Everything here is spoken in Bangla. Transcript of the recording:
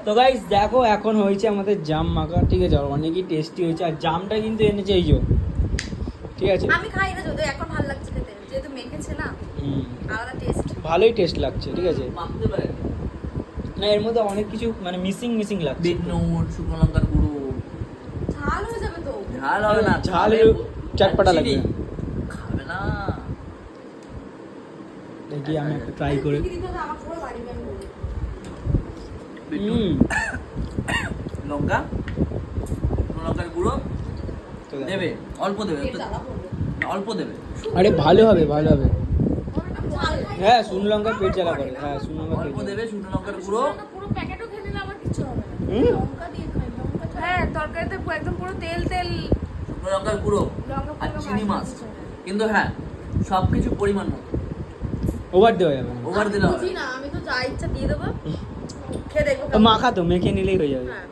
তো গাইস দেখো এখন হয়েছে আমাদের জাম মাখা, ঠিক আছে, আর অনেকই টেস্টি হয়েছে। আর জামটা কিন্তু এনেছে এই যে, ঠিক আছে। আমি খাই না যদি এখন ভালো লাগছে খেতে, যেহেতু মেখেছে না আলাদা টেস্ট। ভালোই টেস্ট লাগছে, ঠিক আছে। মাখতে পারে না এর মধ্যে অনেক কিছু মানে মিসিং লাগছে। বিট নুন, শুকনো লঙ্কার গুঁড়ো। ঝাল হয়ে যাবে তো। ঝাল হবে না, ঝাল চটপটা লাগবে। খাবে না। দেখি আমি একটা ট্রাই করে। আমার পুরো বাড়ি ব্যান বলে। বিট নুন, লঙ্কা, শুকনো লঙ্কার গুঁড়ো তো দেখো। দেবে, অল্প দেবে, পেট জ্বালা করবে। না, অল্প দেবে। আরে ভালো হবে, ভালো হবে। ঝাল খাই। হ্যাঁ শুকনো লঙ্কা পেট জ্বালা করে, হ্যাঁ শুকনো লঙ্কা পেট অল্প জ্বালা দেবে শুকনো লঙ্কার গুঁড়ো। পুরো প্যাকেটও খেয়ে নিলে আমার কিছু হবে না। হুম। লঙ্কা দিয়ে খাই, লঙ্কা ছাড়া। হ্যাঁ তরকারিতে একদম পুরো তেল তেল। শুকনো লঙ্কার গুঁড়ো লঙ্কা আর পুরো চিনি মাছ। ভাজা ভাজা। কিন্তু হ্যাঁ, সবকিছু পরিমাণ মতো, ওভার দেওয়া যাবে না। ওভার দিলে হবে বুঝি না। না, আমি তো যা ইচ্ছা দিয়ে দেবো, খেয়ে দেখবো তো কেমন। মাখা তো মেখে নিলেই হয়ে যাবে। হ্যাঁ